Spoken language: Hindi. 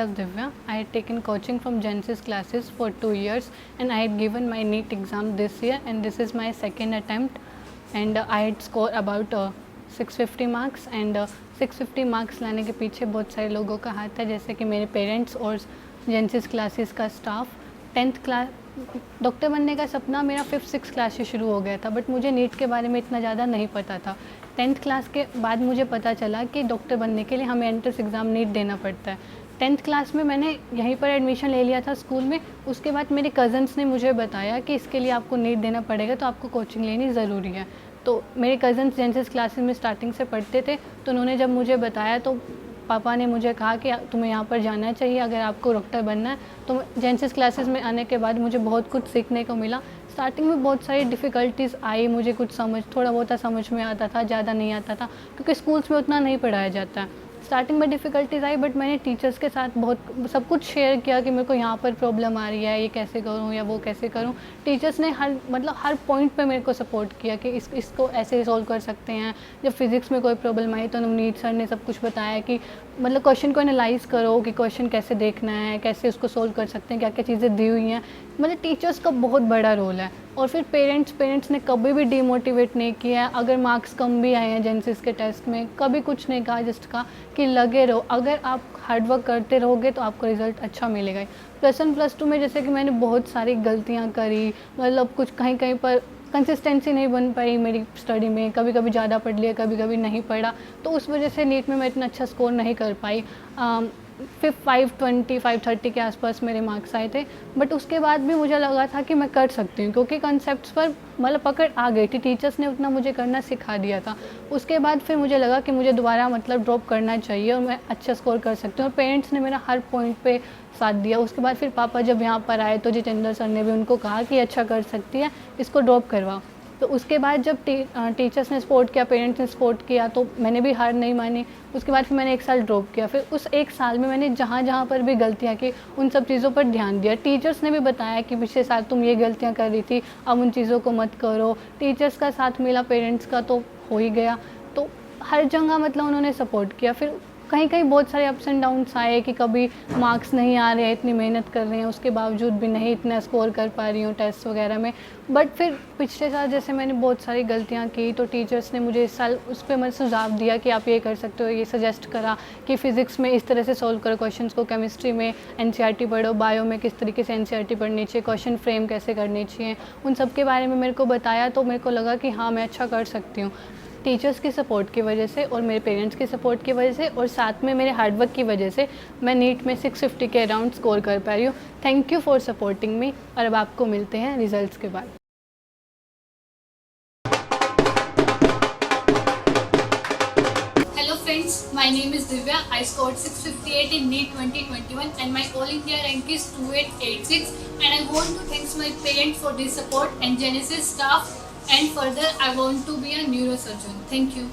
myself Divya. I had taken coaching from Genesis classes for 2 years and I had given my NEET exam this year and this is my second attempt and I had scored about 650 marks and 650 marks लाने के पीछे बहुत सारे लोगों का हाथ है, जैसे कि मेरे पेरेंट्स और जेंसिस क्लासेस का स्टाफ। 10th क्लास डॉक्टर बनने का सपना मेरा 5th-6th क्लास से शुरू हो गया था, बट मुझे नीट के बारे में इतना ज़्यादा नहीं पता था। 10th क्लास के बाद मुझे पता चला कि डॉक्टर बनने के लिए हमें एंट्रेंस एग्ज़ाम नीट देना पड़ता है। 10th क्लास में मैंने यहीं पर एडमिशन ले लिया था स्कूल में। उसके बाद मेरे कज़न्स ने मुझे बताया कि इसके लिए आपको नीट देना पड़ेगा, तो आपको कोचिंग लेनी ज़रूरी है। तो मेरे कज़न्स जेंसिस क्लासेस में स्टार्टिंग से पढ़ते थे, तो उन्होंने जब मुझे बताया तो पापा ने मुझे कहा कि तुम्हें यहाँ पर जाना चाहिए अगर आपको डॉक्टर बनना है। तो जेंसिस क्लासेस में आने के बाद मुझे बहुत कुछ सीखने को मिला। स्टार्टिंग में बहुत सारी डिफ़िकल्टीज़ आई, मुझे कुछ थोड़ा बहुत समझ में आता था, ज़्यादा नहीं आता था क्योंकि स्कूल्स में उतना नहीं पढ़ाया जाता है। स्टार्टिंग में डिफ़िकल्टीज़ आई, बट मैंने टीचर्स के साथ बहुत सब कुछ शेयर किया कि मेरे को यहाँ पर प्रॉब्लम आ रही है, ये कैसे करूँ या वो कैसे करूँ। टीचर्स ने हर पॉइंट पे मेरे को सपोर्ट किया कि इसको ऐसे सॉल्व कर सकते हैं। जब फिज़िक्स में कोई प्रॉब्लम आई तो नवनीत सर ने सब कुछ बताया कि क्वेश्चन को एनालाइज़ करो कि क्वेश्चन कैसे देखना है, कैसे उसको सोल्व कर सकते हैं, क्या क्या चीज़ें दी हुई हैं। टीचर्स का बहुत बड़ा रोल है। और फिर पेरेंट्स ने कभी भी डीमोटिवेट नहीं किया है। अगर मार्क्स कम भी आए हैं जेंसिस के टेस्ट में, कभी कुछ नहीं कहा, जस्ट कहा कि लगे रहो, अगर आप हार्डवर्क करते रहोगे तो आपको रिज़ल्ट अच्छा मिलेगा ही। +1 +2 में जैसे कि मैंने बहुत सारी गलतियाँ करी, कुछ कहीं कहीं पर कंसिस्टेंसी नहीं बन पाई मेरी स्टडी में, कभी कभी ज़्यादा पढ़ लिया, कभी कभी नहीं पढ़ा, तो उस वजह से नीट में मैं इतना अच्छा स्कोर नहीं कर पाई। 520 530 के आसपास मेरे मार्क्स आए थे, बट उसके बाद भी मुझे लगा था कि मैं कर सकती हूँ क्योंकि कॉन्सेप्ट्स पर पकड़ आ गई थी। टीचर्स ने उतना मुझे करना सिखा दिया था। उसके बाद फिर मुझे लगा कि मुझे दोबारा ड्रॉप करना चाहिए और मैं अच्छा स्कोर कर सकती हूँ, और पेरेंट्स ने मेरा हर पॉइंट पे साथ दिया। उसके बाद फिर पापा जब यहाँ पर आए तो जितेंद्र सर ने भी उनको कहा कि अच्छा कर सकती है, इसको ड्रॉप करवाओ। तो उसके बाद जब टीचर्स ने सपोर्ट किया, पेरेंट्स ने सपोर्ट किया, तो मैंने भी हार नहीं मानी। उसके बाद फिर मैंने 1 साल ड्रॉप किया। फिर उस 1 साल में मैंने जहाँ जहाँ पर भी गलतियाँ की उन सब चीज़ों पर ध्यान दिया। टीचर्स ने भी बताया कि पिछले साल तुम ये गलतियाँ कर रही थी, अब उन चीज़ों को मत करो। टीचर्स का साथ मिला, पेरेंट्स का तो हो ही गया। तो हर जगह उन्होंने सपोर्ट किया। फिर कहीं कहीं बहुत सारे अप्स एंड डाउन्स आए कि कभी मार्क्स नहीं आ रहे हैं, इतनी मेहनत कर रहे हैं, उसके बावजूद भी नहीं इतना स्कोर कर पा रही हूँ टेस्ट वगैरह में। बट फिर पिछले साल जैसे मैंने बहुत सारी गलतियाँ की, तो टीचर्स ने मुझे इस साल उस पर सुझाव दिया कि आप ये कर सकते हो, ये सजेस्ट करा कि फ़िज़िक्स में इस तरह से सॉल्व करो क्वेश्चंस को, केमिस्ट्री में एनसीईआरटी पढ़ो, बायो में किस तरीके से एनसीईआरटी पढ़नी चाहिए, क्वेश्चन फ्रेम कैसे करने चाहिए, उन सब के बारे में मेरे को बताया। तो मेरे को लगा कि हाँ, मैं अच्छा कर सकती हूँ टीचर्स की सपोर्ट की वजह से और मेरे पेरेंट्स की सपोर्ट की वजह से, और साथ में मेरे हार्डवर्क की वजह से मैं नीट में 650 के अराउंड स्कोर कर पा रही हूँ। Thank you for supporting me. और अब आपको मिलते हैं रिजल्ट्स के बाद। Hello friends, my name is Divya. I scored 658 in NEET 2021 and my All India rank is 2886, and I want to thank my parents for their support and Genesis staff, and further I want to be a neurosurgeon. Thank you.